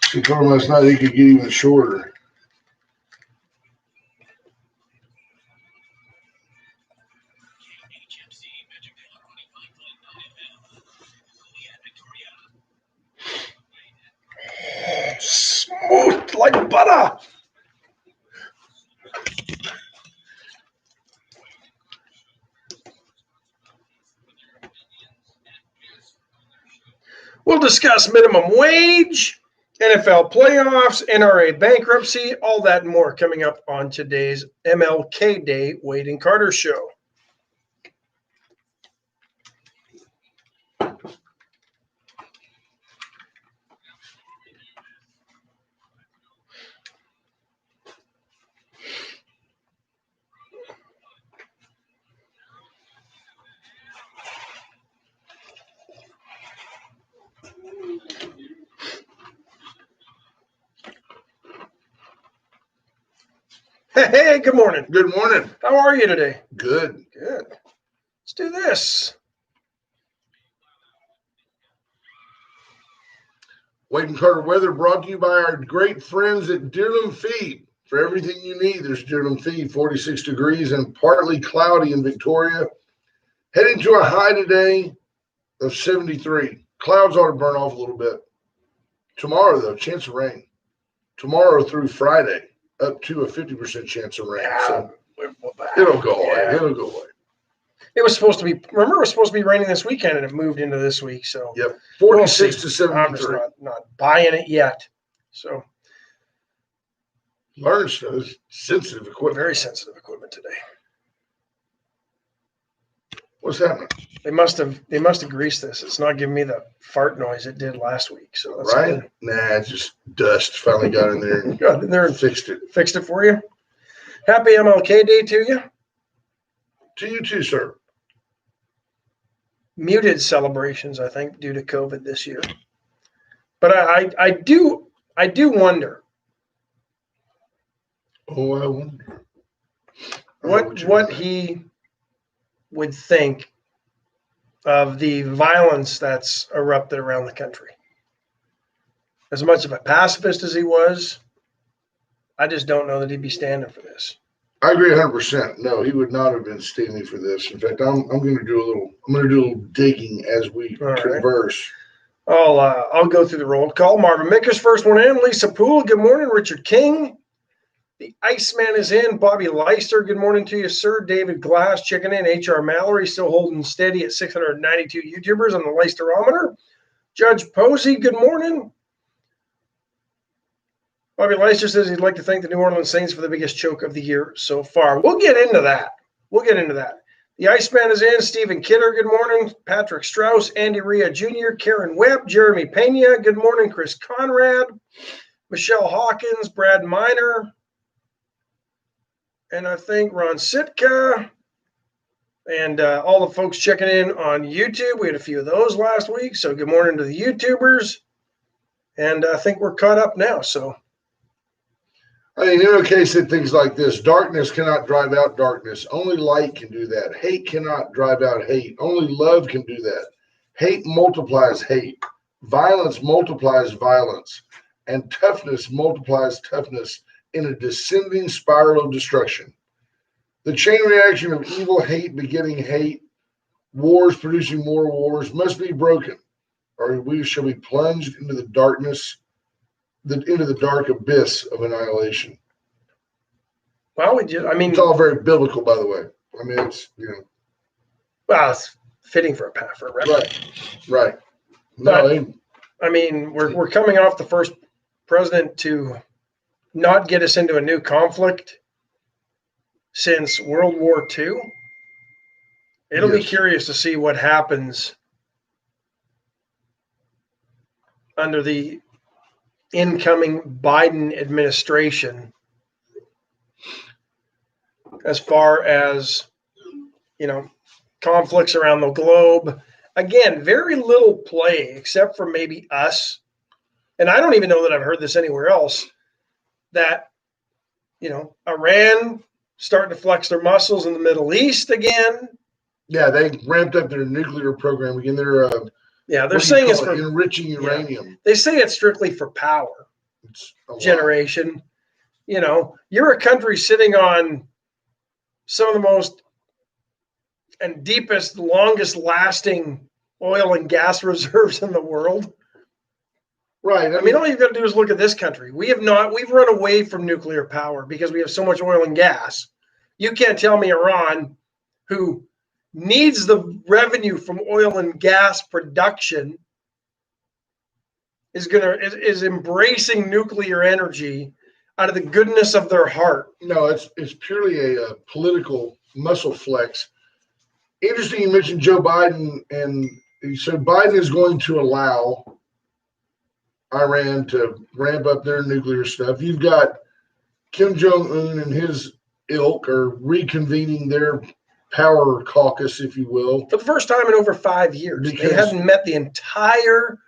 She told him last night he could get even shorter. Smooth like butter. We'll discuss minimum wage, NFL playoffs, NRA bankruptcy, all that and more coming up on today's MLK Day Wade and Carter Show. Hey, good morning. Good morning. How are you today? Good. Good. Let's do this. Wade and Carter weather brought to you by our great friends at Deerland Feed. For everything you need, there's Deerland Feed, 46 degrees and partly cloudy in Victoria. Heading to a high today of 73. Clouds ought to burn off a little bit. Tomorrow, though, chance of rain. Tomorrow through Friday, up to a 50% chance of rain. So it'll go away. It'll go away. It was supposed to be, remember, it was supposed to be raining this weekend, and it moved into this week. So, yep, 46 to I'm just 73. not buying it yet. So, learn stuff. Sensitive equipment. Very sensitive equipment today. What's happening? They must have greased this. It's not giving me the fart noise it did last week. So that's right? Good. Nah, it's just dust. Finally got in there and got in there and fixed it. Fixed it for you. Happy MLK Day to you. To you too, sir. Muted celebrations, I think, due to COVID this year. But I do wonder. Oh, I wonder. What he would think of the violence that's erupted around the country. As much of a pacifist as he was, I just don't know that he'd be standing for this. I agree 100%. No, he would not have been standing for this. In fact, I'm going to do a little digging as we converse. Right. I'll go through the roll call. Marvin Mickers, first one in. Lisa Poole, good morning. Richard King. The Iceman is in. Bobby Leister, good morning to you, sir. David Glass checking in. H.R. Mallory still holding steady at 692 YouTubers on the Leisterometer. Judge Posey, good morning. Bobby Leister says he'd like to thank the New Orleans Saints for the biggest choke of the year so far. We'll get into that. The Iceman is in. Stephen Kidder, good morning. Patrick Strauss, Andy Ria Jr., Karen Webb, Jeremy Pena, good morning. Chris Conrad, Michelle Hawkins, Brad Miner, and I think Ron Sitka, and all the folks checking in on YouTube. We had a few of those last week, so good morning to the YouTubers. And I think we're caught up now, so. I mean, MLK said things like this: darkness cannot drive out darkness. Only light can do that. Hate cannot drive out hate. Only love can do that. Hate multiplies hate. Violence multiplies violence. And toughness multiplies toughness in a descending spiral of destruction. The chain reaction of evil hate begetting hate, wars producing more wars, must be broken, or we shall be plunged into the darkness, into the dark abyss of annihilation. Well, it's all very biblical, by the way. I mean, it's, well, it's fitting for a reference. Right. No, but, we're coming off the first president to not get us into a new conflict since World War II. It'll be curious to see what happens under the incoming Biden administration as far as, conflicts around the globe. Again, very little play except for maybe us. And I don't even know that I've heard this anywhere else, that, Iran starting to flex their muscles in the Middle East again. Yeah, they ramped up their nuclear program again. They're they're saying it's for enriching uranium. They say it's strictly for power generation. You're a country sitting on some of the most and deepest, longest lasting oil and gas reserves in the world. Right. I mean, all you've got to do is look at this country. We've run away from nuclear power because we have so much oil and gas. You can't tell me Iran, who needs the revenue from oil and gas production, is embracing nuclear energy out of the goodness of their heart. No, it's purely a political muscle flex. Interesting you mentioned Joe Biden, and so Biden is going to allow Iran to ramp up their nuclear stuff. You've got Kim Jong-un and his ilk are reconvening their power caucus, if you will. For the first time in over 5 years. They hadn't met the entire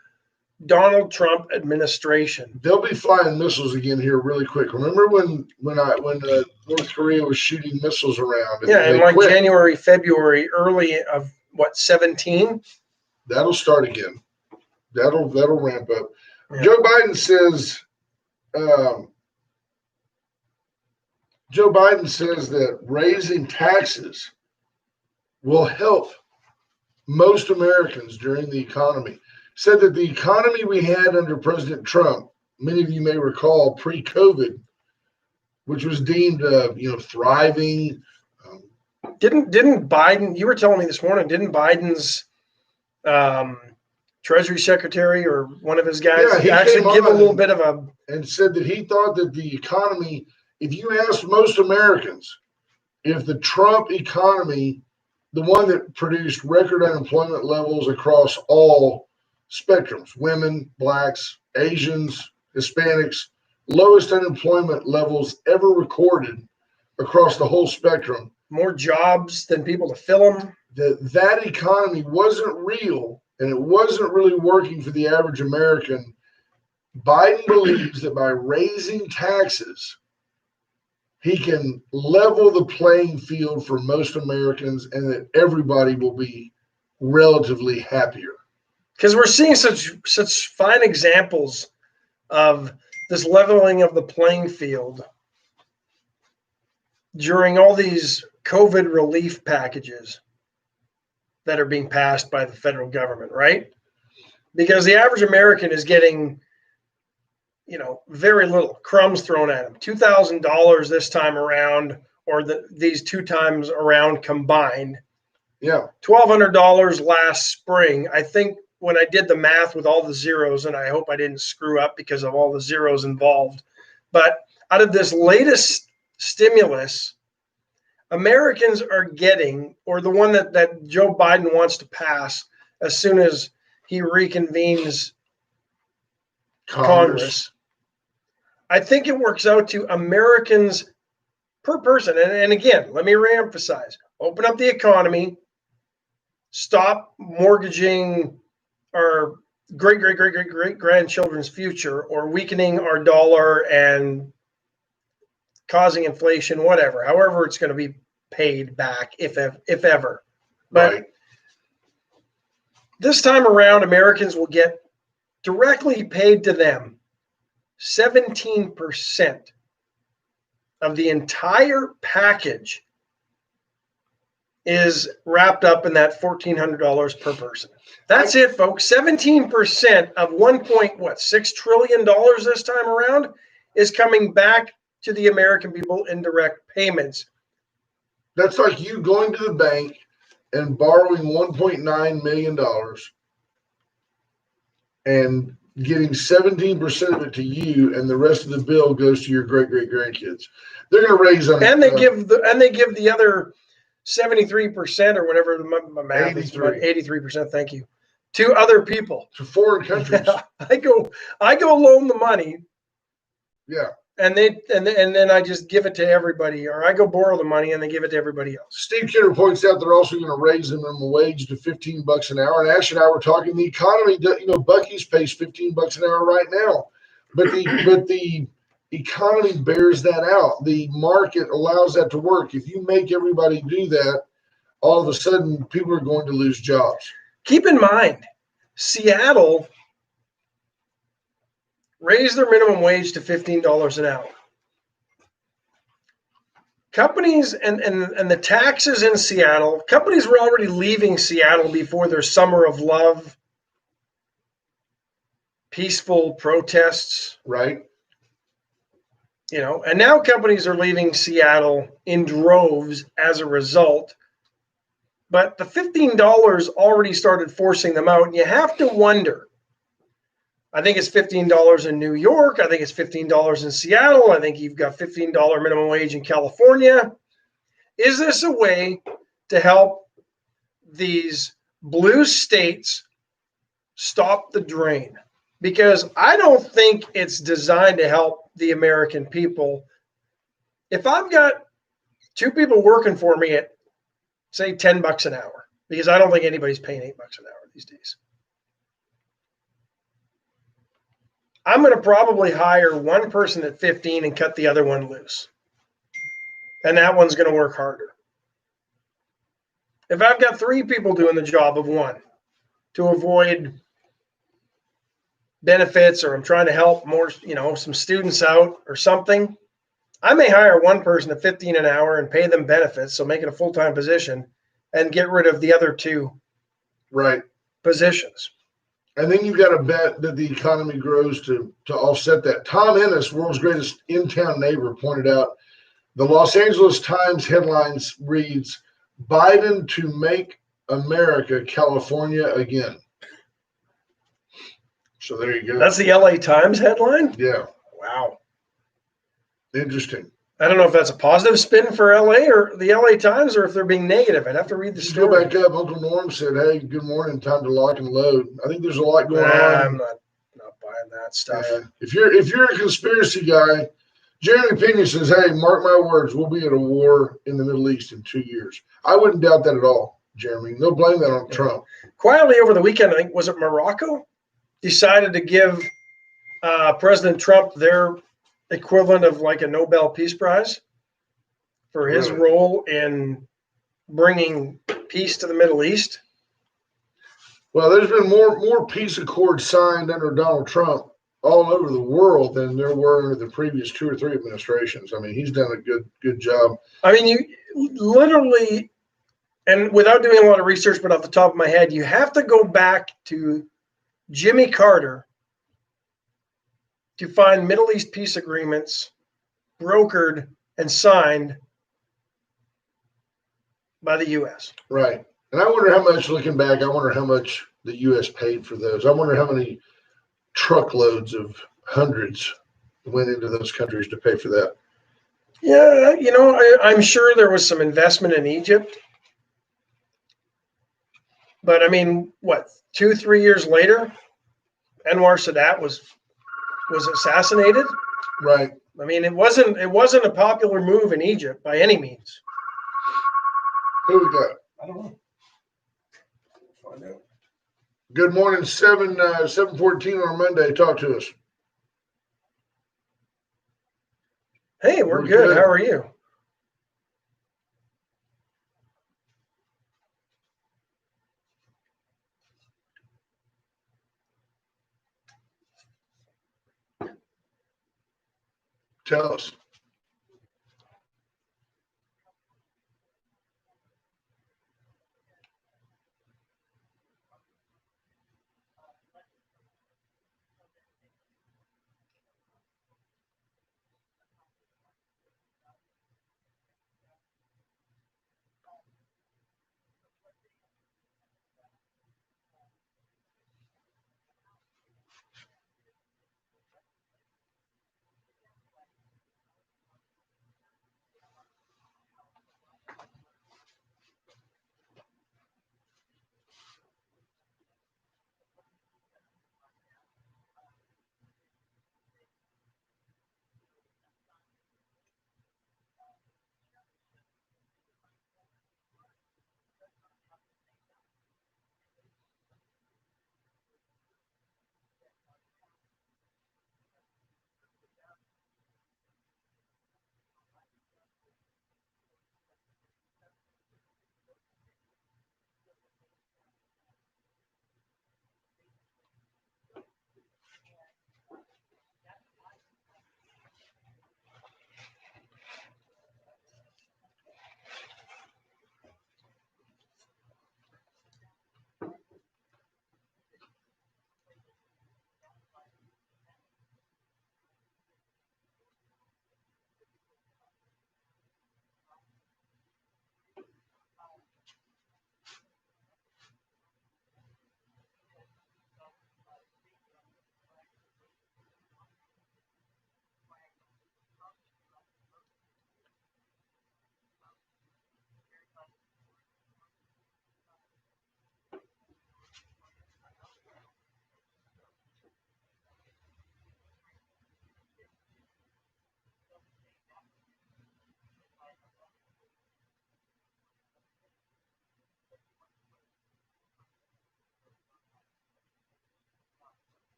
Donald Trump administration. They'll be flying missiles again here really quick. Remember when North Korea was shooting missiles around? Yeah, in like January, February, early of 17? That'll start again. That'll ramp up. Yeah. Joe Biden says that raising taxes will help most Americans during the economy. Said that the economy we had under President Trump, many of you may recall pre-COVID, which was deemed thriving. Didn't Biden, you were telling me this morning, didn't Biden's Treasury Secretary or one of his guys actually give a little bit of a... And said that he thought that the economy, if you asked most Americans, if the Trump economy, the one that produced record unemployment levels across all spectrums, women, blacks, Asians, Hispanics, lowest unemployment levels ever recorded across the whole spectrum. More jobs than people to fill them. That economy wasn't real and it wasn't really working for the average American. Biden believes that by raising taxes, he can level the playing field for most Americans and that everybody will be relatively happier. Because we're seeing such fine examples of this leveling of the playing field during all these COVID relief packages that are being passed by the federal government, right? Because the average American is getting, very little crumbs thrown at him. $2,000 this time around, or these 2 times around combined. Yeah. $1,200 last spring. I think when I did the math with all the zeros, and I hope I didn't screw up because of all the zeros involved, but out of this latest stimulus, Americans are getting, or the one that Joe Biden wants to pass as soon as he reconvenes Congress, I think it works out to Americans per person. And again, let me reemphasize, open up the economy, stop mortgaging our great grandchildren's future or weakening our dollar and causing inflation, whatever, however it's going to be paid back, if ever. But right. This time around, Americans will get directly paid to them 17% of the entire package is wrapped up in that $1,400 per person. That's it, folks. 17% of $1.6 trillion this time around is coming back to the American people in direct payments. That's like you going to the bank and borrowing $1.9 million and getting 17% of it to you, and the rest of the bill goes to your great grandkids. They're going to raise them, and they give the other 73% or whatever. My math is 83%. Thank you. To other people, to foreign countries. I go loan the money. Yeah. And then I just give it to everybody, or I go borrow the money and they give it to everybody else. Steve Kidder points out they're also going to raise the minimum wage to $15 an hour. And Ash and I were talking the economy. Buc-ee's pays $15 an hour right now, but the economy bears that out. The market allows that to work. If you make everybody do that, all of a sudden people are going to lose jobs. Keep in mind, Seattle raised their minimum wage to $15 an hour. Companies and the taxes in Seattle, companies were already leaving Seattle before their summer of love, peaceful protests, Right. and now companies are leaving Seattle in droves as a result. But the $15 already started forcing them out. And you have to wonder, I think it's $15 in New York. I think it's $15 in Seattle. I think you've got $15 minimum wage in California. Is this a way to help these blue states stop the drain? Because I don't think it's designed to help the American people. If I've got two people working for me at, say, $10 an hour, because I don't think anybody's paying $8 an hour these days, I'm going to probably hire one person at 15 and cut the other one loose. And that one's going to work harder. If I've got three people doing the job of one to avoid benefits, or I'm trying to help more, some students out or something, I may hire one person at 15 an hour and pay them benefits, so make it a full-time position, and get rid of the other two positions. And then you've got to bet that the economy grows to offset that. Tom Ennis, world's greatest in-town neighbor, pointed out the Los Angeles Times headlines reads, "Biden to make America California again." So there you go. That's the LA Times headline? Yeah. Wow. Interesting. I don't know if that's a positive spin for LA or the LA Times, or if they're being negative. I'd have to read the Just story. go back up. Uncle Norm said, "Hey, good morning. Time to lock and load." I think there's a lot going on. I'm not buying that stuff. Yeah. If you're a conspiracy guy, Jeremy Pena says, "Hey, mark my words, we'll be at a war in the Middle East in 2 years." I wouldn't doubt that at all, Jeremy. No, blame that on Trump. Quietly over the weekend, I think, was it Morocco, decided to give President Trump their equivalent of like a Nobel Peace Prize for his role in bringing peace to the Middle East. Well, there's been more peace accords signed under Donald Trump all over the world than there were under the previous 2 or 3 administrations. I mean, he's done a good job. I mean, you literally, and without doing a lot of research, but off the top of my head, you have to go back to Jimmy Carter to find Middle East peace agreements brokered and signed by the U.S. Right. And I wonder how much, looking back, I wonder how much the U.S. paid for those. I wonder how many truckloads of hundreds went into those countries to pay for that. Yeah, I'm sure there was some investment in Egypt. But I mean, 2-3 years later, Anwar Sadat was assassinated. Right. I mean, it wasn't a popular move in Egypt by any means. Who we got? I don't know. Find out. Good morning, 7:14 on Monday. Talk to us. Hey, we're good. How are you? Tell us.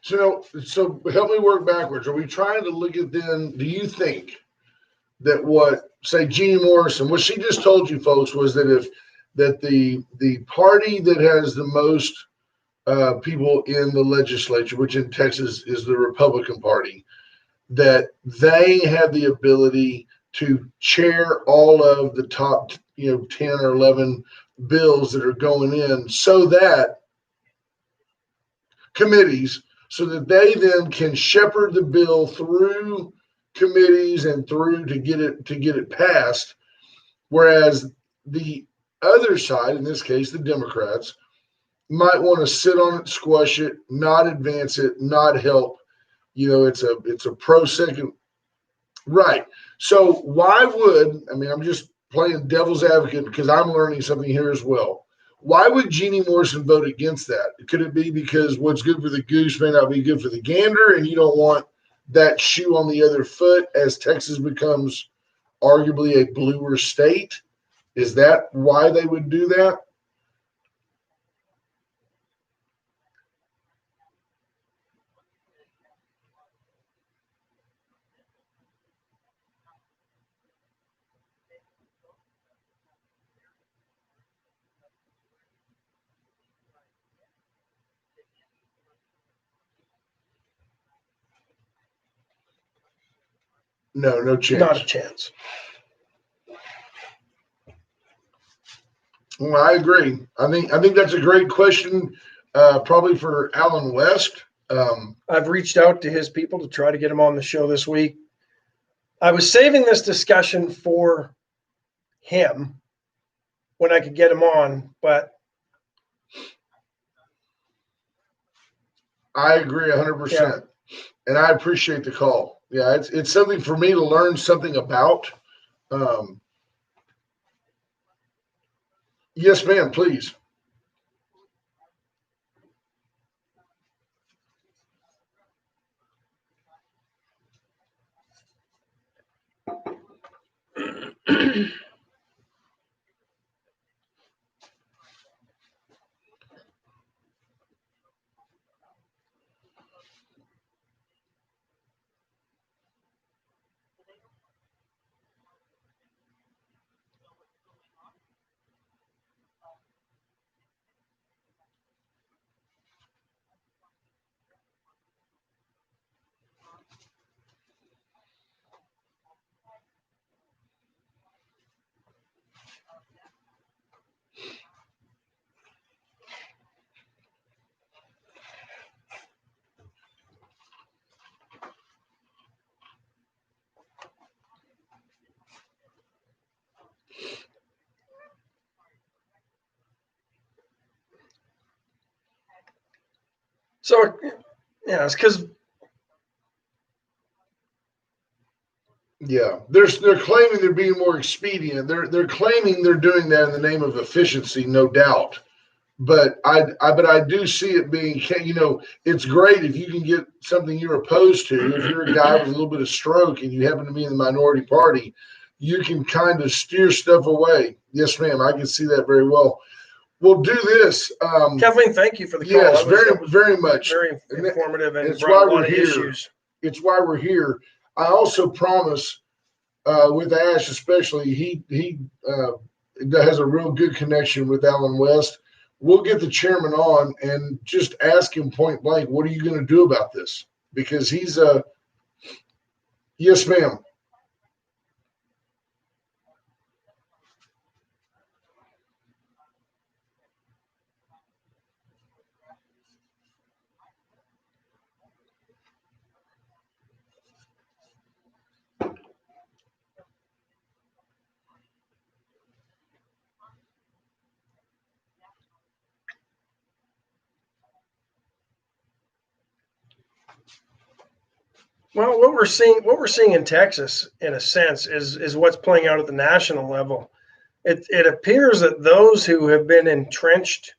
So help me work backwards. Are we trying to look at then? Do you think that what say Jeannie Morrison, what she just told you folks was that if that the party that has the most people in the legislature, which in Texas is the Republican Party, that they have the ability to chair all of the top 10 or 11 bills that are going in, so that committees, so that they then can shepherd the bill through committees and through to get it passed, whereas the other side, in this case the Democrats, might want to sit on it, squash it, not advance it, not help. It's a pro second, right? So why would, I'm just playing devil's advocate because I'm learning something here as well. Why would Jeannie Morrison vote against that? Could it be because what's good for the goose may not be good for the gander, and you don't want that shoe on the other foot as Texas becomes arguably a bluer state? Is that why they would do that? No chance. Not a chance. Well, I agree. I think that's a great question, probably for Alan West. I've reached out to his people to try to get him on the show this week. I was saving this discussion for him when I could get him on, but I agree 100%. Yeah. And I appreciate the call. Yeah, it's something for me to learn something about. Yes, ma'am, please. So, yeah, it's because. Yeah, they're claiming they're being more expedient. They're claiming they're doing that in the name of efficiency, no doubt. But I do see it being, it's great if you can get something you're opposed to. If you're a guy with a little bit of stroke and you happen to be in the minority party, you can kind of steer stuff away. Yes, ma'am. I can see that very well. We'll do this. Kathleen, thank you for the call. Yes, very much. Very informative and it's why we're here. Issues. It's why we're here. I also promise with Ash, especially, he has a real good connection with Alan West. We'll get the chairman on and just ask him point blank, what are you going to do about this? Because he's yes, ma'am. Well, what we're seeing in Texas, in a sense, is what's playing out at the national level. It appears that those who have been entrenched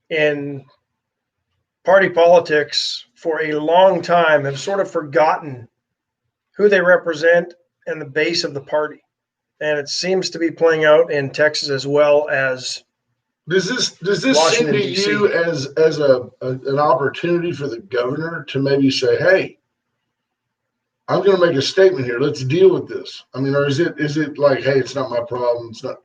in party politics for a long time have sort of forgotten who they represent and the base of the party. And it seems to be playing out in Texas as well as Does this seem Washington, to D.C. you as an opportunity for the governor to maybe say, hey, I'm going to make a statement here. Let's deal with this. I mean, or is it like, hey, it's not my problem. It's not.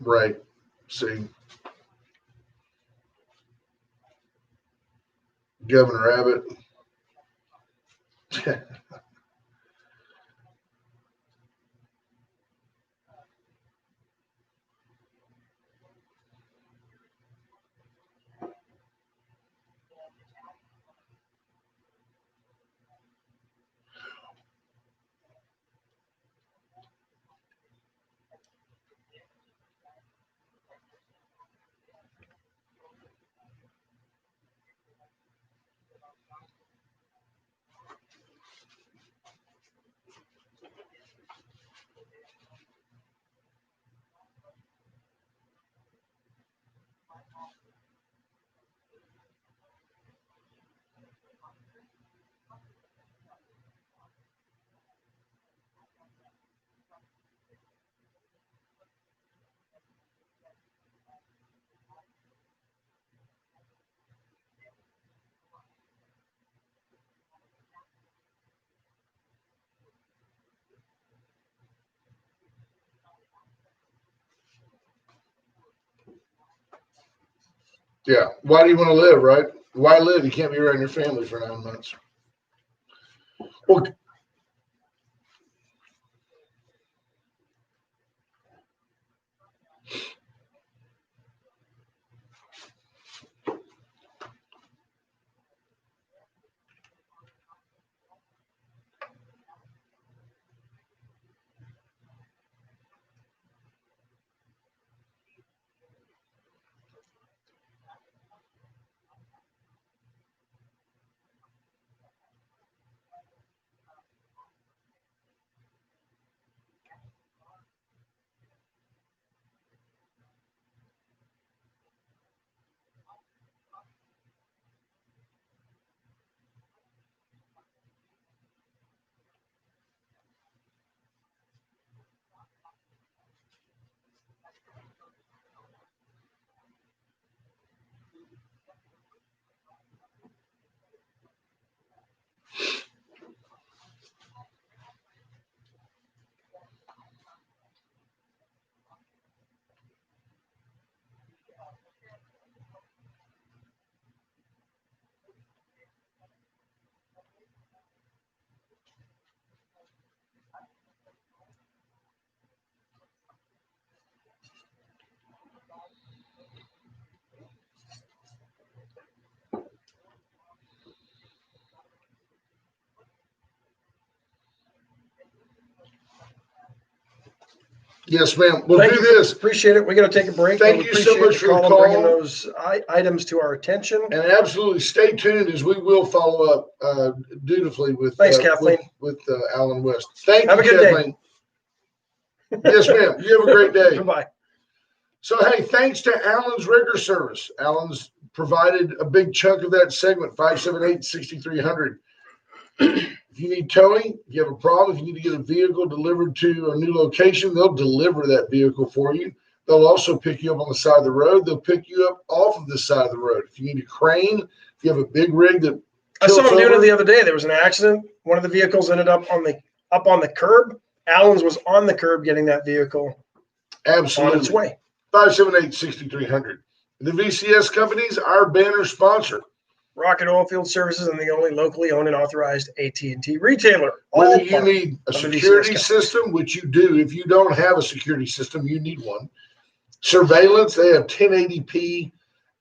Right. See, Governor Abbott. Yeah. Why do you want to live, right? Why live? You can't be around your family for 9 months. Well, yes, ma'am. We'll Thank do you. this. Appreciate it. We got to take a break. Thank We you so appreciate much for the and bringing call. those items to our attention. And absolutely stay tuned as we will follow up dutifully with Thanks, Kathleen. with Alan West. Thank Have you, a good Kathleen. Day. Yes, ma'am. You have a great day. Goodbye. So, hey, thanks to Alan's Rigger Service. Alan's provided a big chunk of that segment, 578-6300. If you need towing, if you have a problem, if you need to get a vehicle delivered to a new location, they'll deliver that vehicle for you. They'll also pick you up on the side of the road. They'll pick you up off of the side of the road. If you need a crane, if you have a big rig that I saw them doing it the other day. There was an accident. One of the vehicles ended up on the curb. Alan's was on the curb getting that vehicle absolutely on its way. 578-6300. The VCS companies, our banner sponsor. Rocket Oilfield Services and the only locally owned and authorized AT&T retailer. Whether you need a security system, which you do, if you don't have a security system, you need one. Surveillance, they have 1080p.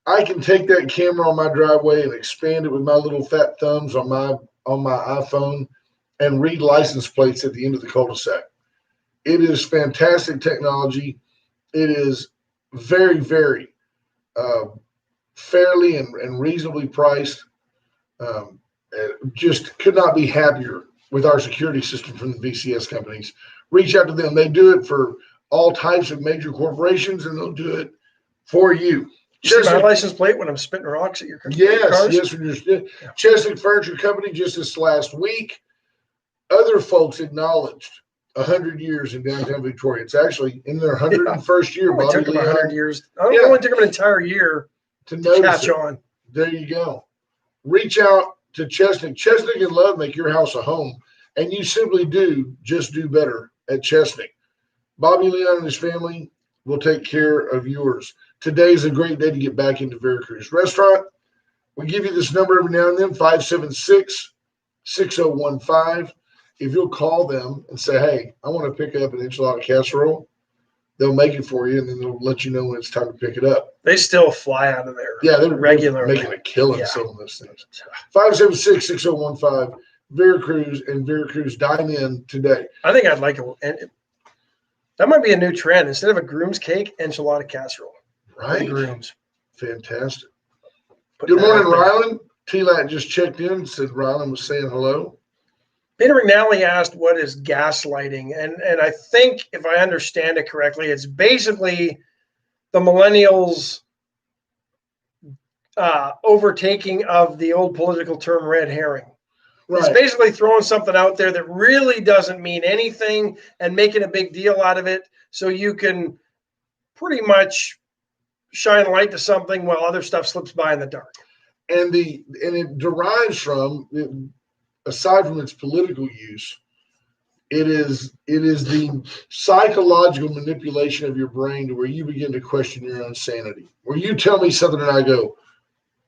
I can take that camera on my driveway and expand it with my little fat thumbs on my iPhone and read license plates at the end of the cul-de-sac. It is fantastic technology. It is very, very fairly and reasonably priced. Just could not be happier with our security system from the VCS companies. Reach out to them. They do it for all types of major corporations, and they'll do it for you. You see my license plate when I'm spitting rocks at your cars? Yes. Cheswick Furniture Company just this last week other folks acknowledged 100 years in downtown Victoria. It's actually in their 101st year. It only Bobby took them 100 Leon years. It only took them an entire year to to notice catch it. on. There you go. Reach out to Chesnick. Chesnick and Love make your house a home, and you simply just do better at Chesnick. Bobby Leon and his family will take care of yours. Today is a great day to get back into Veracruz Restaurant. We give you this number every now and then, 576-6015. If you'll call them and say, hey, I want to pick up an enchilada casserole, they'll make it for you, and then they'll let you know when it's time to pick it up. They still fly out of there. Yeah, they're regularly making a killing Yeah. selling those things. 576-6015, Veracruz, and Veracruz dine in today. I think I'd like it. And that might be a new trend. Instead of a groom's cake, enchilada casserole. Right. Grooms. Fantastic. Put Good that morning, out there. Ryland. T-Lat just checked in, said Ryland was saying hello. Peter McNally asked, what is gaslighting? And I think, if I understand it correctly, it's basically the millennials overtaking of the old political term red herring. It's basically throwing something out there that really doesn't mean anything and making a big deal out of it so you can pretty much shine light to something while other stuff slips by in the dark. And it derives from, aside from its political use, it is the psychological manipulation of your brain to where you begin to question your own sanity. Where you tell me something and I go,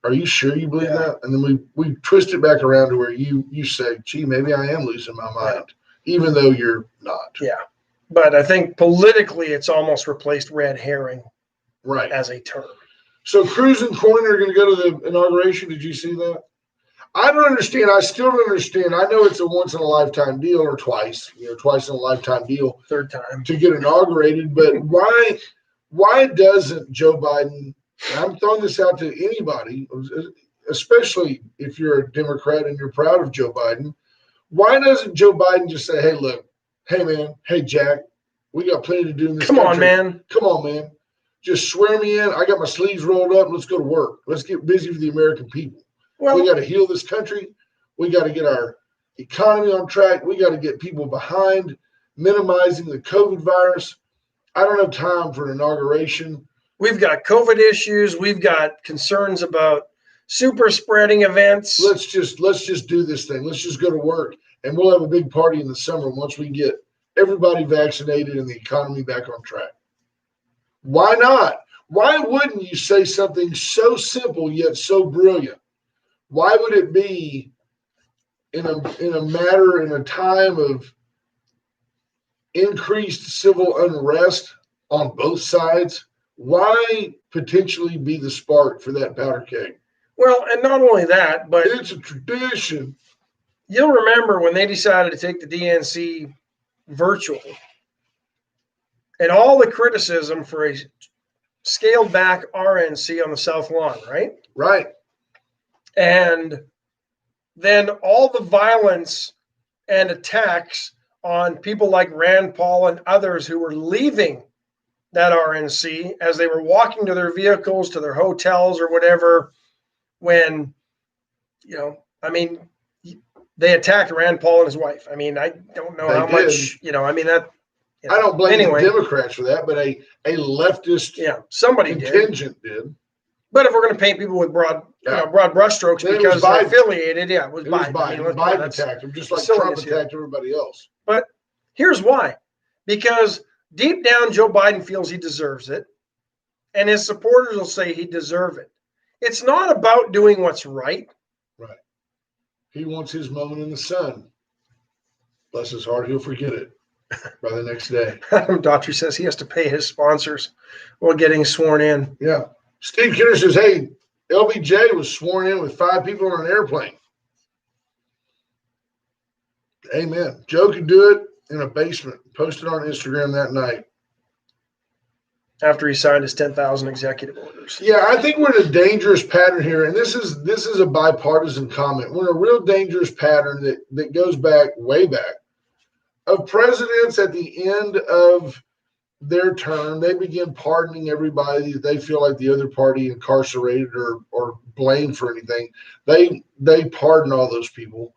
are you sure you believe that? And then we twist it back around to where you say, gee, maybe I am losing my mind, even though you're not. Yeah. But I think politically it's almost replaced red herring as a term. So Cruz and Coyne are going to go to the inauguration. Did you see that? I don't understand. I still don't understand. I know it's a once in a lifetime deal, or twice in a lifetime deal. Third time to get inaugurated. But why doesn't Joe Biden, and I'm throwing this out to anybody, especially if you're a Democrat and you're proud of Joe Biden, why doesn't Joe Biden just say, hey, look, hey, man, hey, Jack, we got plenty to do in this country. Come on, man. Just swear me in. I got my sleeves rolled up. Let's go to work. Let's get busy for the American people. Well, we got to heal this country. We got to get our economy on track. We got to get people behind minimizing the COVID virus. I don't have time for an inauguration. We've got COVID issues. We've got concerns about super spreading events. Let's just do this thing. Let's just go to work, and we'll have a big party in the summer once we get everybody vaccinated and the economy back on track. Why not? Why wouldn't you say something so simple yet so brilliant? Why would it be in a time of increased civil unrest on both sides? Why potentially be the spark for that powder keg? Well, and not only that, but it's a tradition. You'll remember when they decided to take the DNC virtual and all the criticism for a scaled back RNC on the South Lawn, right? Right. And then all the violence and attacks on people like Rand Paul and others who were leaving that RNC as they were walking to their vehicles, to their hotels or whatever, when, they attacked Rand Paul and his wife. I mean, I don't know how much, I don't blame the Democrats for that, but a leftist contingent did. But if we're going to paint people with broad brushstrokes because they're affiliated, it was Biden. Biden attacked him just like Trump attacked everybody else. But here's why. Because deep down, Joe Biden feels he deserves it, and his supporters will say he deserves it. It's not about doing what's right. Right. He wants his moment in the sun. Bless his heart, he'll forget it by the next day. Daughtry says he has to pay his sponsors while getting sworn in. Yeah. Steve Kinner says, hey, LBJ was sworn in with 5 people on an airplane. Amen. Joe could do it in a basement. Posted on Instagram that night. After he signed his 10,000 executive orders. Yeah, I think we're in a dangerous pattern here, and this is a bipartisan comment. We're in a real dangerous pattern that goes back, way back, of presidents at the end of their term, they begin pardoning everybody that they feel like the other party incarcerated or blamed for anything. They pardon all those people.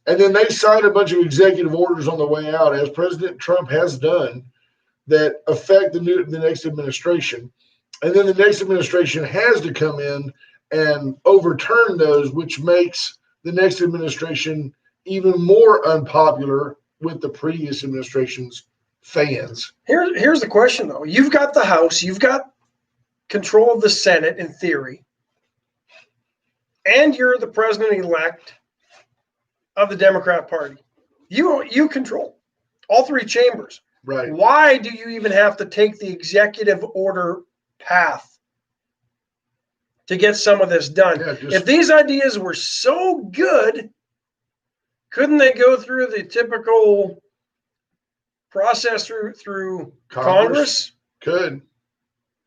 And then they sign a bunch of executive orders on the way out, as President Trump has done, that affect the next administration. And then the next administration has to come in and overturn those, which makes the next administration even more unpopular with the previous administration's fans. Here's the question, though. You've got the House, you've got control of the Senate in theory, and you're the president-elect of the Democrat Party. You control all three chambers. Right. Why do you even have to take the executive order path to get some of this done? Yeah, if these ideas were so good, couldn't they go through the typical process through Congress? Could.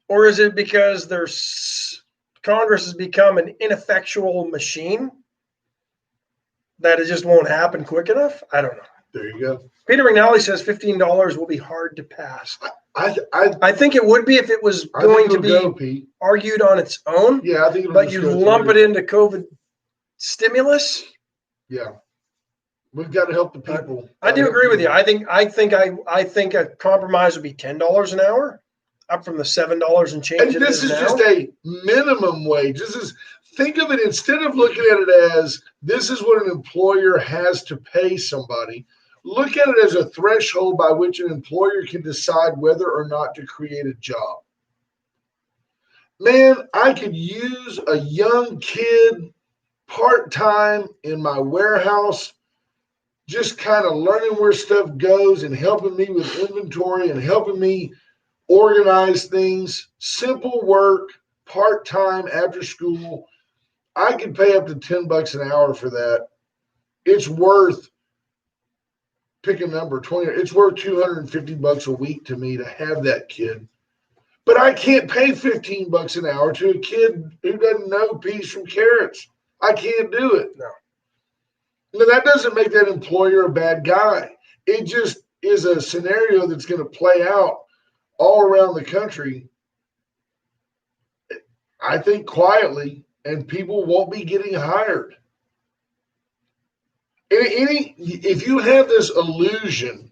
Or is it because Congress has become an ineffectual machine that it just won't happen quick enough? I don't know. There you go. Peter McNally says $15 will be hard to pass. I think it would be if it was going to be argued on its own. Yeah, I think it'll but you lump it into COVID stimulus. Yeah. We've got to help the people. I do agree with you. I think a compromise would be $10 an hour, up from the $7 and change. And this is just a minimum wage. Think of it, instead of looking at it as this is what an employer has to pay somebody, look at it as a threshold by which an employer can decide whether or not to create a job. Man, I could use a young kid part-time in my warehouse, just kind of learning where stuff goes and helping me with inventory and helping me organize things. Simple work, part-time, after school. I could pay up to $10 an hour for that. It's worth, pick a number, 20. It's worth $250 a week to me to have that kid. But I can't pay $15 an hour to a kid who doesn't know peas from carrots. I can't do it. No. Now, that doesn't make that employer a bad guy. It just is a scenario that's going to play out all around the country, I think, quietly, and people won't be getting hired. If you have this illusion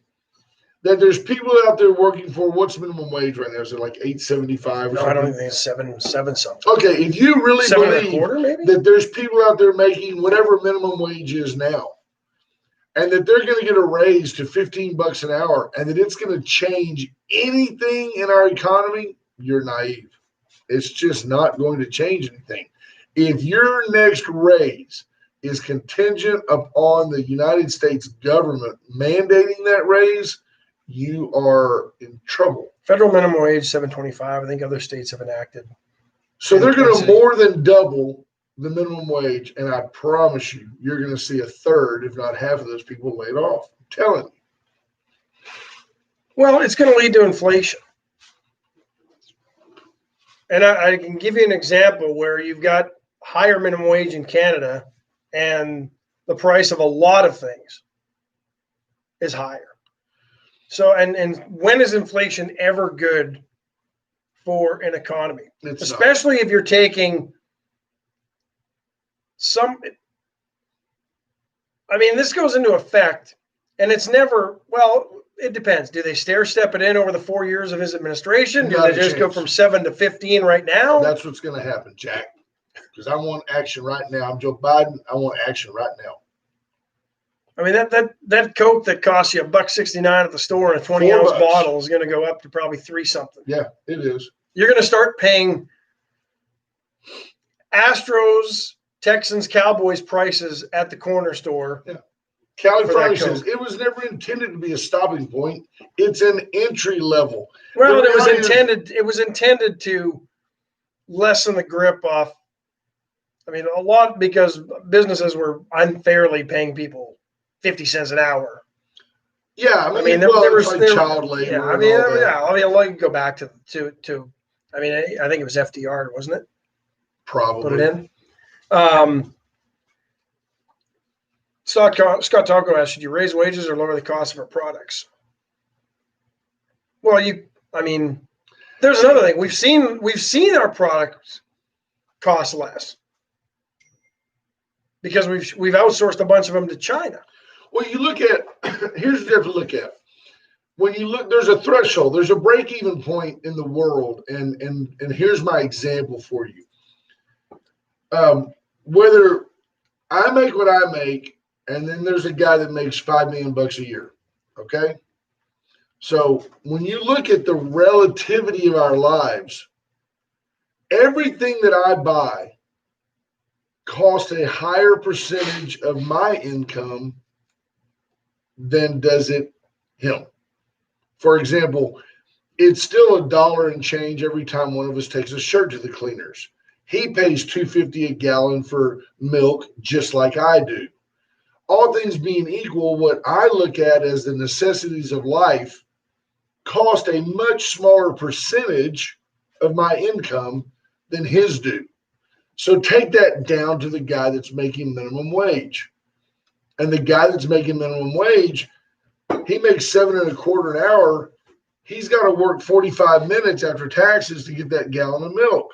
that there's people out there working for, what's minimum wage right now? Is it like $8.75 or something? I don't think it's seven something. Okay, if you really believe that there's people out there making whatever minimum wage is now, and that they're going to get a raise to $15 an hour, and that it's going to change anything in our economy, you're naive. It's just not going to change anything. If your next raise is contingent upon the United States government mandating that raise, you are in trouble. Federal minimum wage $7.25. I think other states have enacted. So they're going to more than double the minimum wage, and I promise you, you're going to see a third, if not half of those people laid off. I'm telling you. Well, it's going to lead to inflation. And I can give you an example where you've got higher minimum wage in Canada and the price of a lot of things is higher. So, and when is inflation ever good for an economy? Especially if you're taking this goes into effect, and it's never, well, it depends. Do they stair-step it in over the 4 years of his administration? Do they just go from 7 to 15 right now? That's what's going to happen, Jack. Because I want action right now. I'm Joe Biden. I want action right now. I mean, that Coke that costs you $1.69 at the store in a 20-ounce bottle is going to go up to probably $3 something. Yeah, it is. You're going to start paying Astros, Texans, Cowboys prices at the corner store. Yeah. California says it was never intended to be a stopping point. It's an entry level. Well, it was intended to lessen the grip off. I mean, a lot, because businesses were unfairly paying people 50 cents an hour. Yeah, I mean, there was like child labor. Yeah, I mean, let me go back to. I mean, I think it was FDR, wasn't it? Probably. Put it in. Scott Talco asked, should you raise wages or lower the cost of our products? Well, there's another thing. We've seen our products cost less because we've outsourced a bunch of them to China. Well, you look at, here's what you have to look at. When you look, there's a threshold, there's a break-even point in the world. And here's my example for you. Whether I make what I make, and then there's a guy that makes $5 million a year. Okay. So when you look at the relativity of our lives, everything that I buy costs a higher percentage of my income than does it him. For example, it's still $1 and change every time one of us takes a shirt to the cleaners. He pays $2.50 a gallon for milk, just like I do. All things being equal, what I look at as the necessities of life cost a much smaller percentage of my income than his do. So take that down to the guy that's making minimum wage. And the guy that's making minimum wage, he makes $7.25 an hour. He's got to work 45 minutes after taxes to get that gallon of milk.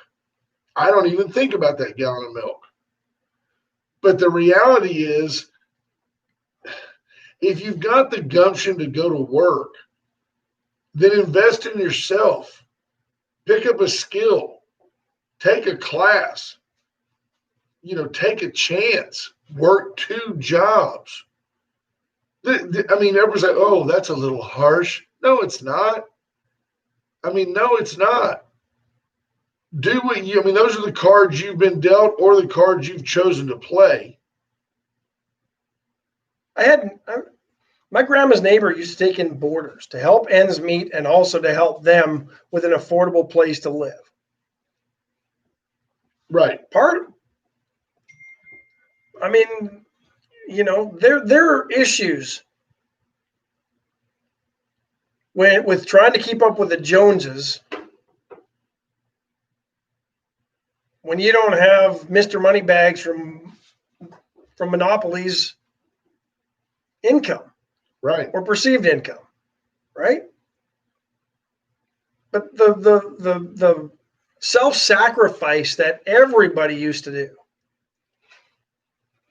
I don't even think about that gallon of milk. But the reality is, if you've got the gumption to go to work, then invest in yourself. Pick up a skill. Take a class. Take a chance. Work 2 jobs. I mean, everyone's like, oh, that's a little harsh. No, it's not. No, it's not. Do what those are the cards you've been dealt or the cards you've chosen to play. My grandma's neighbor used to take in boarders to help ends meet and also to help them with an affordable place to live. Right. There are issues with trying to keep up with the Joneses when you don't have Mr. Moneybags from Monopoly's income, right, or perceived income, right? But the self-sacrifice that everybody used to do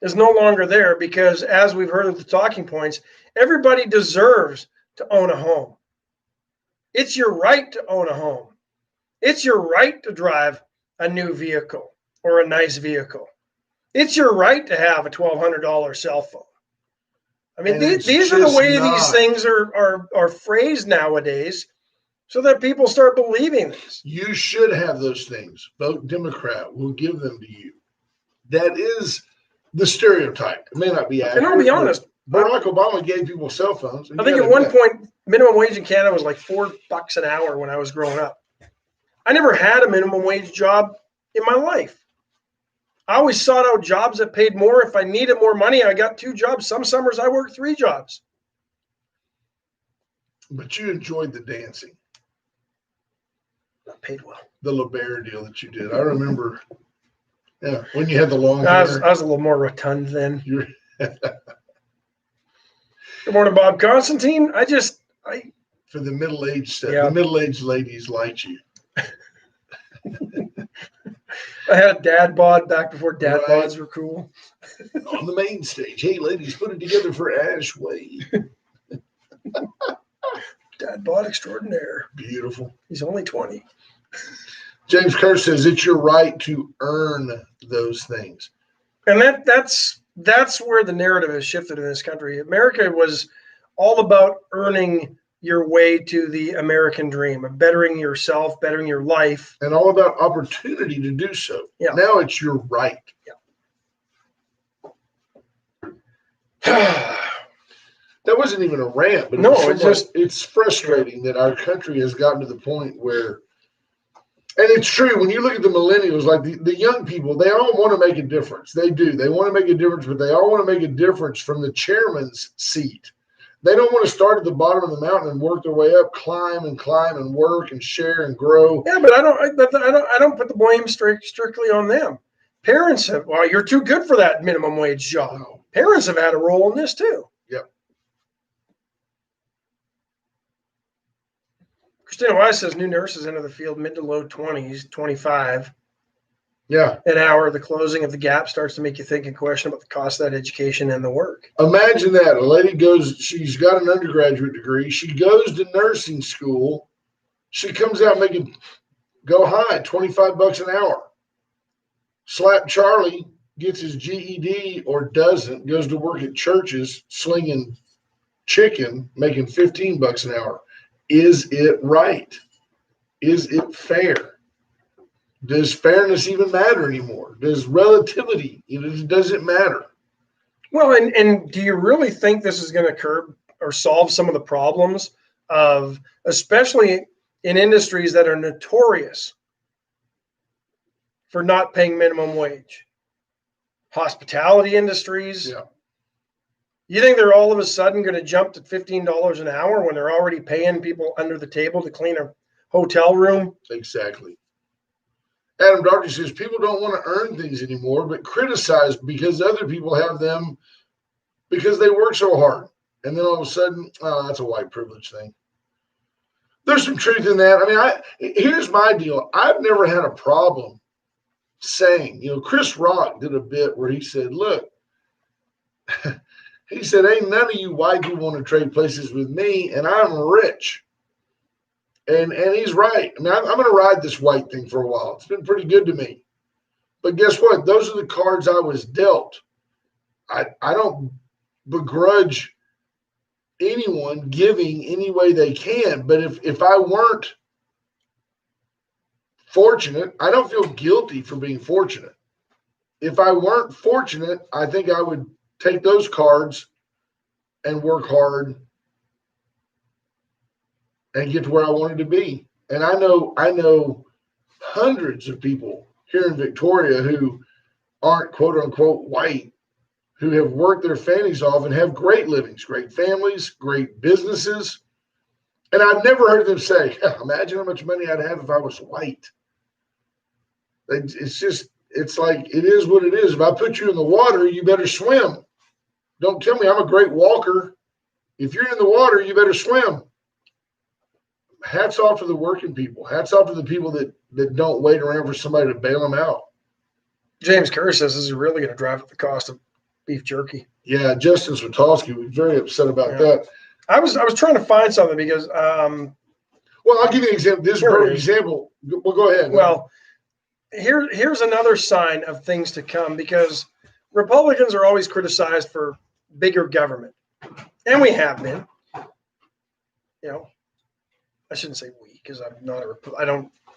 is no longer there, because, as we've heard of the talking points, everybody deserves to own a home. It's your right to own a home. It's your right to drive a new vehicle or a nice vehicle. It's your right to have a $1,200 cell phone. These are the way these things are phrased nowadays, so that people start believing this. You should have those things. Vote Democrat. We'll give them to you. That is the stereotype. It may not be accurate. And I'll be honest, Barack Obama gave people cell phones. I think at one point, minimum wage in Canada was like $4 an hour when I was growing up. I never had a minimum wage job in my life. I always sought out jobs that paid more. If I needed more money, I got 2 jobs. Some summers I worked 3 jobs. But you enjoyed the dancing. Not paid well. The LeBaire deal that you did. I remember, yeah, when you had the long hair. I was a little more rotund then. Good morning, Bob Constantine. For the middle-aged stuff, yeah. The middle-aged ladies liked you. I had a dad bod back before dad bods were cool. On the main stage. Hey, ladies, put it together for Ash Wade. Dad bod extraordinaire. Beautiful. He's only 20. James Kerr says it's your right to earn those things. And that's where the narrative has shifted in this country. America was all about earning your way to the American dream, of bettering yourself, bettering your life. And all about opportunity to do so. Yeah. Now it's your right. Yeah. That wasn't even a rant, but it's frustrating that our country has gotten to the point where, and it's true, when you look at the millennials, like the young people, they all want to make a difference. They do. They want to make a difference, but they all want to make a difference from the chairman's seat. They don't want to start at the bottom of the mountain and work their way up, climb and work and share and grow. Yeah, but I don't put the blame strictly on them. Parents have, well, you're too good for that minimum wage job. No. Parents have had a role in this too. Yep. Christina Wise says new nurses enter the field mid to low 20s, 25. Yeah. an hour. The closing of the gap starts to make you think and question about the cost of that education and the work. Imagine that. A lady goes, she's got an undergraduate degree. She goes to nursing school. She comes out making go high, $25 an hour. Slap Charlie gets his GED or doesn't, goes to work at churches slinging chicken, making $15 an hour. Is it right? Is it fair? Does fairness even matter anymore? Does relativity, does it matter? Well, and do you really think this is going to curb or solve some of the problems of, especially in industries that are notorious for not paying minimum wage? Hospitality industries. Yeah. You think they're all of a sudden going to jump to $15 an hour when they're already paying people under the table to clean a hotel room? Exactly. Adam Darty says people don't want to earn things anymore, but criticize because other people have them because they work so hard. And then all of a sudden, oh, that's a white privilege thing. There's some truth in that. I mean, here's my deal. I've never had a problem saying, Chris Rock did a bit where he said, look, he said, ain't none of you white people want to trade places with me, and I'm rich. And he's right. I mean, I'm going to ride this white thing for a while. It's been pretty good to me. But guess what? Those are the cards I was dealt. I don't begrudge anyone giving any way they can. But if I weren't fortunate, I don't feel guilty for being fortunate. If I weren't fortunate, I think I would take those cards and work hard and get to where I wanted to be. And I know hundreds of people here in Victoria who aren't quote unquote white, who have worked their fannies off and have great livings, great families, great businesses. And I've never heard them say, imagine how much money I'd have if I was white. It's like, it is what it is. If I put you in the water, you better swim. Don't tell me I'm a great walker. If you're in the water, you better swim. Hats off to the working people. Hats off to the people that don't wait around for somebody to bail them out. James Kerr says this is really going to drive up the cost of beef jerky. Yeah, Justin Swatowski was very upset about that. I was trying to find something because well, I'll give you an example. This is a perfect example. Well, go ahead. Well, here's another sign of things to come, because Republicans are always criticized for bigger government, and we have been. I shouldn't say we, because I'm not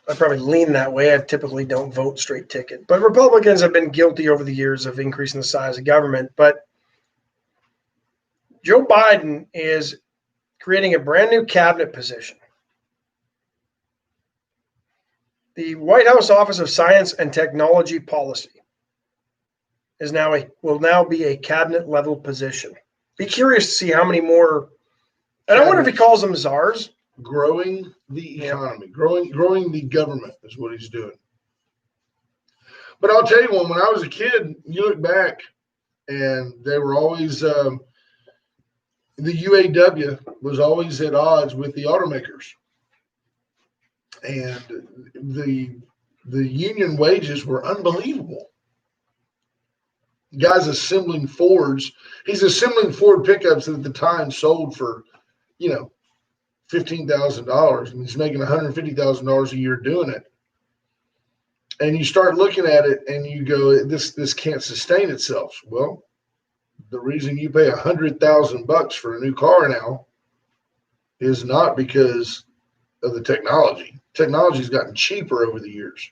I probably lean that way. I typically don't vote straight ticket, but Republicans have been guilty over the years of increasing the size of government. But Joe Biden is creating a brand new cabinet position. The White House Office of Science and Technology Policy will now be a cabinet level position. Be curious to see how many more. And I wonder if he calls them czars. Growing the economy, growing the government is what he's doing. But I'll tell you one, when I was a kid, you look back and they were always, the UAW was always at odds with the automakers. And the union wages were unbelievable. Guys assembling Fords, he's assembling Ford pickups that at the time sold for, $15,000, and he's making $150,000 a year doing it. And you start looking at it and you go, this can't sustain itself. Well, the reason you pay $100,000 for a new car now is not because of the technology. Technology's gotten cheaper over the years.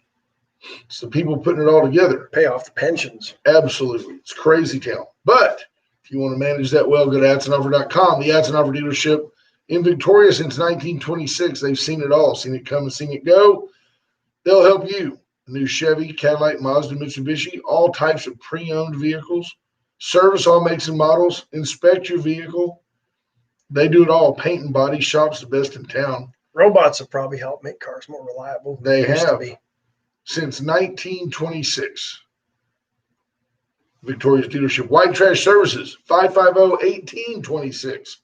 It's the people putting it all together. Pay off the pensions. Absolutely. It's crazy town. But if you want to manage that well, go to AdsonOffer.com. The Adson Offer dealership in Victoria since 1926. They've seen it all, seen it come and seen it go. They'll help you. New Chevy, Cadillac, Mazda, Mitsubishi, all types of pre-owned vehicles. Service all makes and models. Inspect your vehicle. They do it all. Paint and body shop's the best in town. Robots have probably helped make cars more reliable. They have. Since 1926. Victoria's dealership. White Trash Services, 550-1826.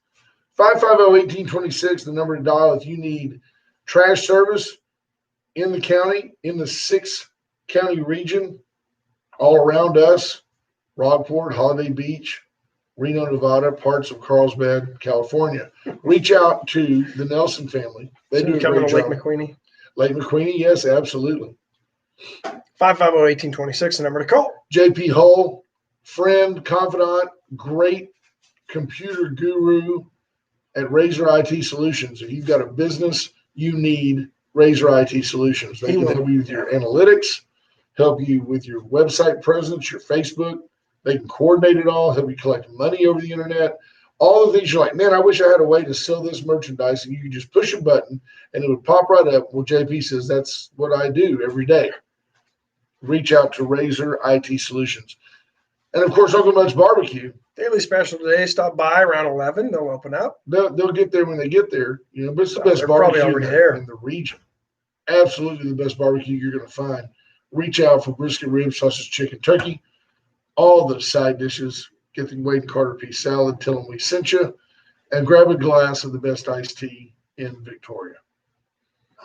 550-1826, the number to dial if you need trash service in the county, in the 6 County region, all around us, Rockport, Holiday Beach, Reno, Nevada, parts of Carlsbad, California. Reach out to the Nelson family. They do a coming great to Lake job. McQueenie. Lake McQueenie, yes, absolutely. 550-1826, the number to call. JP Hull, friend, confidant, great computer guru at Razor IT Solutions. If you've got a business, you need Razor IT Solutions. They can help you with your analytics, help you with your website presence, your Facebook. They can coordinate it all, help you collect money over the internet. All the things you're like, man, I wish I had a way to sell this merchandise. And you could just push a button and it would pop right up. Well, JP says that's what I do every day. Reach out to Razor IT Solutions. And of course, Uncle Mud's Barbecue. Daily special today. Stop by around 11. They'll open up. They'll get there when they get there, but it's the best They're barbecue probably already in the region. Absolutely the best barbecue you're going to find. Reach out for brisket, ribs, sausage, chicken, turkey, all the side dishes. Get the Wade and Carter pea salad. Tell them we sent you, and grab a glass of the best iced tea in Victoria.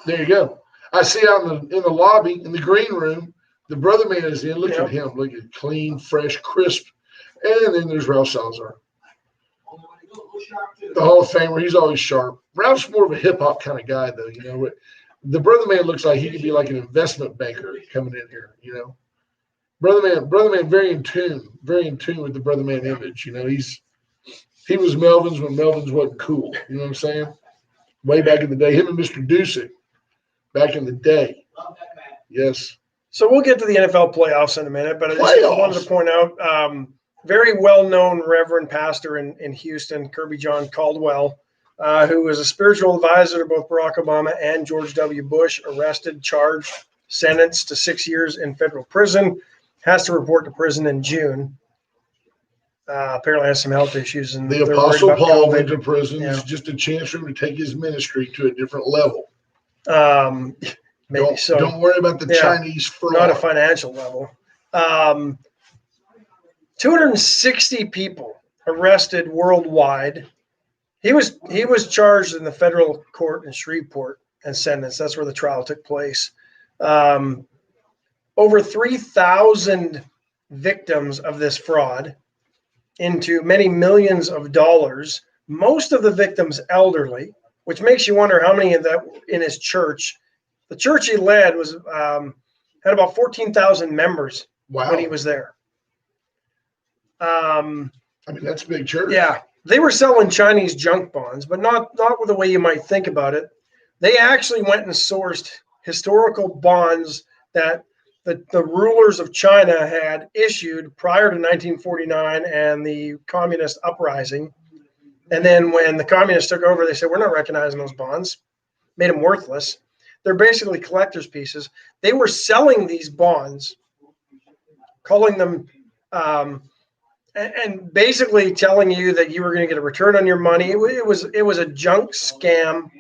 There you go. I see out in the lobby in the green room, the brother man is in. Look at him. Look at clean, fresh, crisp. And then there's Ralph Salazar, the Hall of Famer. He's always sharp. Ralph's more of a hip hop kind of guy, though. The brother man looks like he could be like an investment banker coming in here. Brother man, very in tune with the brother man image. He was Melvin's when Melvin's wasn't cool. You know what I'm saying? Way back in the day, him and Mr. Dusick, back in the day. Yes. So we'll get to the NFL playoffs in a minute, but I just wanted to point out, very well-known Reverend pastor in Houston, Kirby John Caldwell, who was a spiritual advisor to both Barack Obama and George W. Bush, arrested, charged, sentenced to 6 years in federal prison, has to report to prison in June. Apparently has some health issues. And the Apostle Paul went to prison. It's just a chance for him to take his ministry to a different level. Maybe so. Don't worry about the Chinese fraud. Not a financial level. 260 people arrested worldwide. He was charged in the federal court in Shreveport and sentenced. That's where the trial took place. Over 3,000 victims of this fraud into many millions of dollars. Most of the victims elderly, which makes you wonder how many of that in his church. The church he led was had about 14,000 members when he was there. That's a big church. Yeah, they were selling Chinese junk bonds, but not with the way you might think about it. They actually went and sourced historical bonds that the rulers of China had issued prior to 1949 and the communist uprising. And then when the communists took over, they said, we're not recognizing those bonds, made them worthless. They're basically collector's pieces. They were selling these bonds, calling them, and basically telling you that you were going to get a return on your money. It was a junk scam,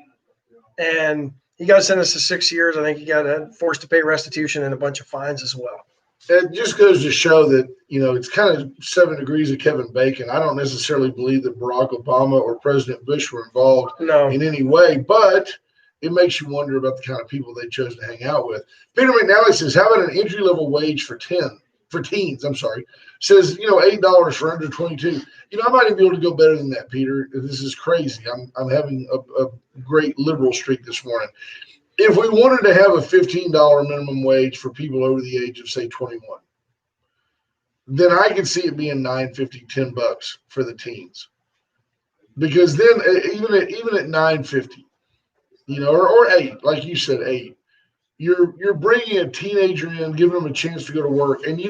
and he got sentenced to 6 years. I think he got forced to pay restitution and a bunch of fines as well. It just goes to show that, it's kind of 7 degrees of Kevin Bacon. I don't necessarily believe that Barack Obama or President Bush were involved in any way, but it makes you wonder about the kind of people they chose to hang out with. Peter McNally says, how about an entry-level wage for teens? Says, $8 for under 22. I might even be able to go better than that, Peter. This is crazy. I'm having a great liberal streak this morning. If we wanted to have a $15 minimum wage for people over the age of, say, 21, then I could see it being $9.50, $10 for the teens. Because then even at $9.50, or $8, like you said, $8, you're bringing a teenager in, giving them a chance to go to work. And,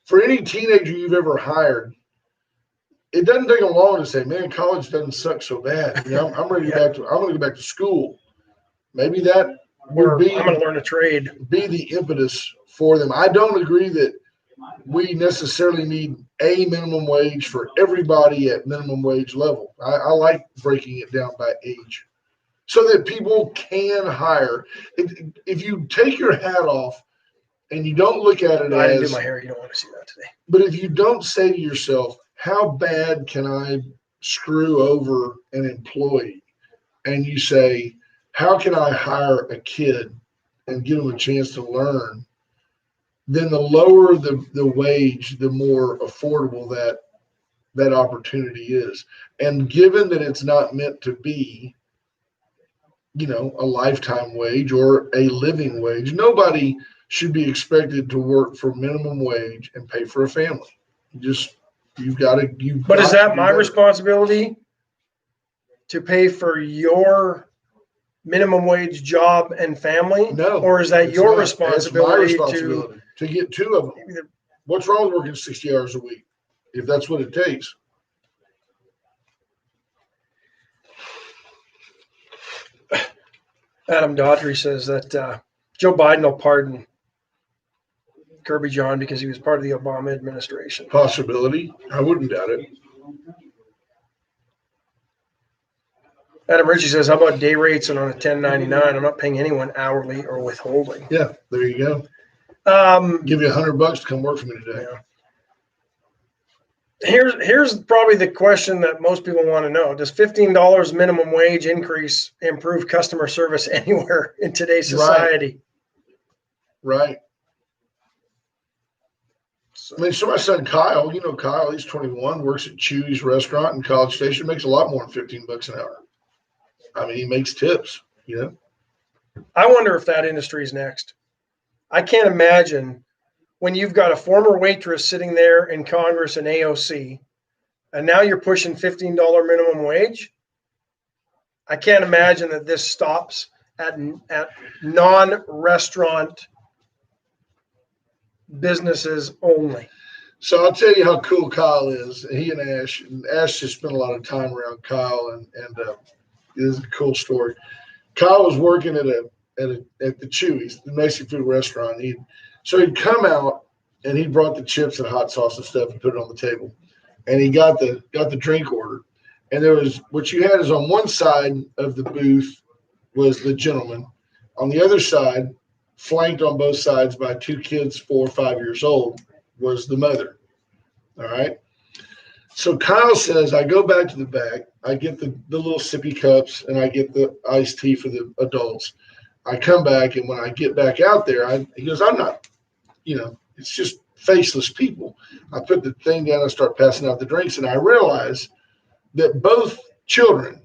for any teenager you've ever hired, it doesn't take them long to say, man, college doesn't suck so bad. I'm ready to go back to, I'm going to go back to school. Maybe that would be, I'm going to learn a trade. Be the impetus for them. I don't agree that we necessarily need a minimum wage for everybody at minimum wage level. I like breaking it down by age so that people can hire. If you take your hat off and you don't look at it I didn't do my hair. You don't want to see that today. But if you don't say to yourself, how bad can I screw over an employee? And you say, how can I hire a kid and give them a chance to learn? then the lower the wage, the more affordable that opportunity is. And given that it's not meant to be, a lifetime wage or a living wage, nobody should be expected to work for minimum wage and pay for a family. You've got to. But is that my responsibility to pay for your minimum wage job and family? No. Or is that your responsibility, it's my responsibility to get two of them? What's wrong with working 60 hours a week if that's what it takes? Adam Daughtry says that Joe Biden will pardon Kirby John because he was part of the Obama administration. Possibility. I wouldn't doubt it. Adam Ritchie says, how about day rates and on a 1099? I'm not paying anyone hourly or withholding. Yeah, there you go. Give you $100 to come work for me today. Yeah. Here's probably the question that most people want to know. Does $15 minimum wage increase improve customer service anywhere in today's society? Right. So my son Kyle, Kyle, he's 21, works at Chewy's restaurant in College Station, makes a lot more than $15 an hour. I mean, he makes tips, I wonder if that industry is next. I can't imagine when you've got a former waitress sitting there in Congress and AOC, and now you're pushing $15 minimum wage. I can't imagine that this stops at non-restaurant businesses only. So I'll tell you how cool Kyle is. He and Ash just spent a lot of time around Kyle, and it is a cool story. Kyle was working at the Chewy's, the Mexican food restaurant. So he'd come out and he brought the chips and hot sauce and stuff and put it on the table. And he got the drink order. And there was, what you had is on one side of the booth was the gentleman. On the other side, flanked on both sides by two kids, 4 or 5 years old, was the mother. All right. So Kyle says, I go back to the back. I get the little sippy cups and I get the iced tea for the adults. I come back, and when I get back out there, he goes, I'm not, it's just faceless people. I put the thing down and start passing out the drinks, and I realize that both children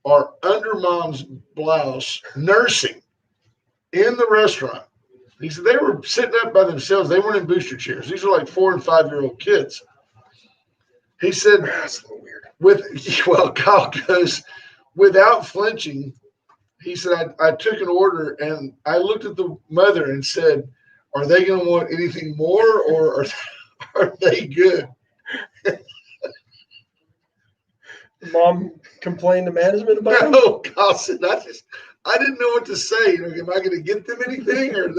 are under mom's blouse nursing in the restaurant. He said they were sitting up by themselves. They weren't in booster chairs. These are like 4 and 5 year old kids. He said, that's a little weird. Kyle goes, without flinching, he said, I took an order and I looked at the mother and said, are they going to want anything more, or are they good? Mom complained to management about it? No, Kyle said, I didn't know what to say. Am I going to get them anything, or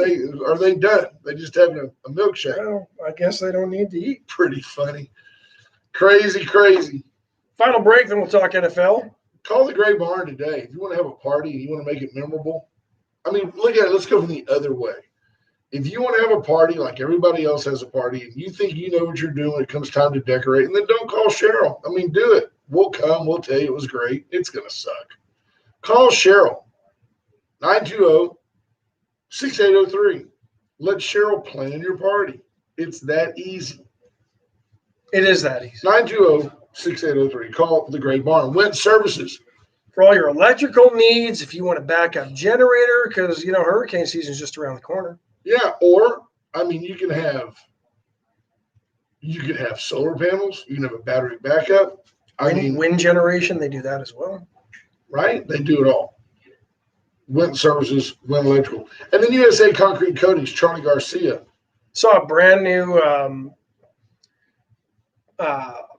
are they done? They just having a milkshake. Well, I guess they don't need to eat. Pretty funny. Crazy. Final break, then we'll talk NFL. Call the Gray Barn today. If you want to have a party and you want to make it memorable, I mean, look at it. Let's go from the other way. If you want to have a party like everybody else has a party, and you think you know what you're doing when it comes time to decorate, and then don't call Cheryl. I mean, do it. We'll come. We'll tell you it was great. It's going to suck. Call Cheryl. 920-6803. Let Cheryl plan your party. It's that easy. It is that easy. 920-6803. Call the Gray Barn. Went Services. For all your electrical needs, if you want a backup generator, because, hurricane season is just around the corner. Yeah, or, I mean, you could have solar panels. You can have a battery backup. Wind generation, they do that as well. Right? They do it all. Wind Services, Wind Electrical. And then USA Concrete Coatings, Charlie Garcia. Saw a brand new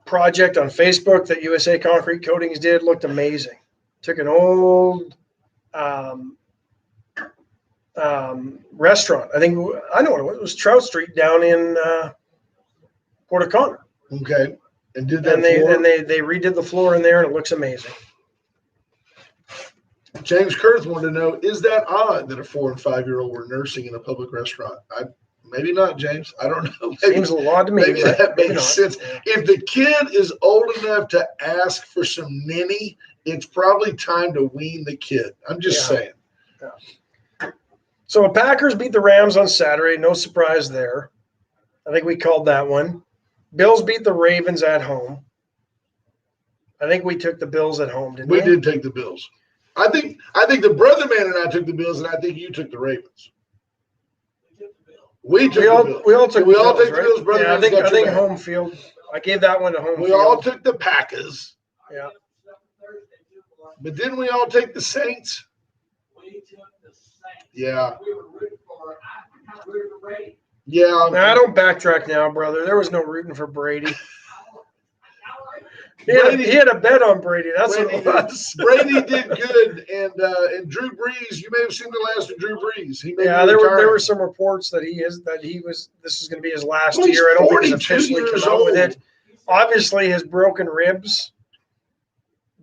project on Facebook that USA Concrete Coatings did. Looked amazing. Took an old restaurant. I know what it was. It was Trout Street down in Port O'Connor. Okay. And did that and they redid the floor in there, and it looks amazing. James Kurth wanted to know, is that odd that a 4 and 5 year old were nursing in a public restaurant? Maybe not, James. I don't know. Seems a little odd to me. Maybe that makes sense. Yeah. If the kid is old enough to ask for some ninny, it's probably time to wean the kid. I'm just saying. Yeah. So the Packers beat the Rams on Saturday. No surprise there. I think we called that one. Bills beat the Ravens at home. I think we took the Bills at home, didn't we? We did take the Bills. I think the brother man and I took the Bills, and I think you took the Ravens. We took the Bills. We all took We the all Bills, take the right? Bills, brother Yeah, I man's got your think back. home field. I gave that one to home We field. all took the Packers. Yeah. But didn't we all take the Saints? We took the Saints. Yeah. We were rooting for Brady. Yeah. Now, I don't backtrack now, brother. There was no rooting for Brady. He had a bet on Brady. That's what it was. Brady did good, and Drew Brees. You may have seen the last of Drew Brees. He may Yeah, be there retiring. were some reports that this is going to be his last Well, he's year. I don't think he's 42 officially years come out with old. it. Obviously, his broken ribs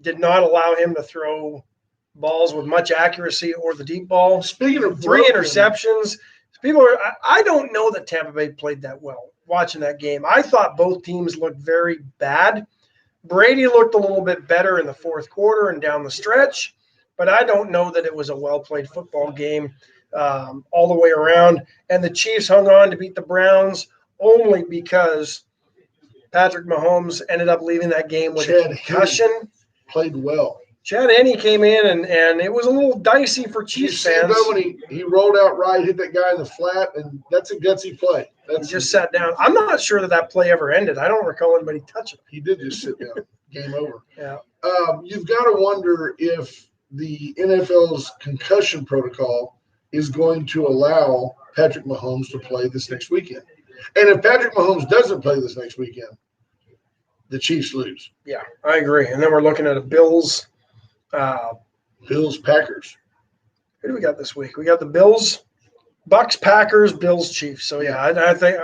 did not allow him to throw balls with much accuracy or the deep ball. Speaking of 3 broken, interceptions. I don't know that Tampa Bay played that well watching that game. I thought both teams looked very bad. Brady looked a little bit better in the fourth quarter and down the stretch, but I don't know that it was a well-played football game all the way around. And the Chiefs hung on to beat the Browns only because Patrick Mahomes ended up leaving that game with a Chad concussion. played well. Chad Henne came in, and it was a little dicey for Did you Chiefs see fans. though when he rolled out right, hit that guy in the flat, and that's a gutsy play. He just sat down. I'm not sure that play ever ended. I don't recall anybody touching him. He did just sit down. Game over. Yeah. You've got to wonder if the NFL's concussion protocol is going to allow Patrick Mahomes to play this next weekend. And if Patrick Mahomes doesn't play this next weekend, the Chiefs lose. Yeah, I agree. And then we're looking at a Bills. Bills, Packers. Who do we got this week? We got the Bills, Bucks, Packers, Bills, Chiefs. So yeah, I think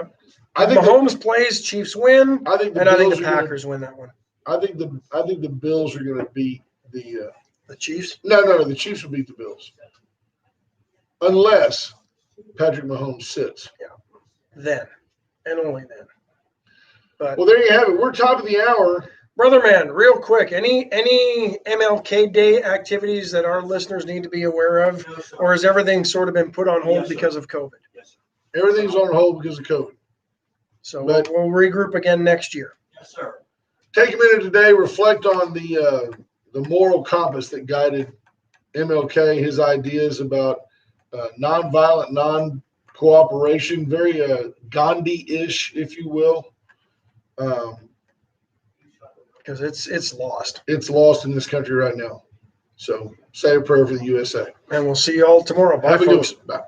Mahomes plays, Chiefs win, I think the and I think Bills the are gonna- Packers win that one. I think the Bills are going to beat the. The Chiefs. No, the Chiefs will beat the Bills, unless Patrick Mahomes sits. Then, and only then. But Well, there you have it. We're top of the hour. brother man, real quick, any MLK Day activities that our listeners need to be aware of, or has everything sort of been put on hold Yes, sir. because of COVID? Yes, sir. Everything's on hold because of COVID. So But- we'll regroup again next year. Yes, sir. Take a minute today, reflect on the moral compass that guided MLK, his ideas about nonviolent, non-cooperation, very Gandhi-ish, if you will. Because it's lost. It's lost in this country right now. So say a prayer for the USA. And we'll see you all tomorrow. Bye, Have a good folks. one. Bye.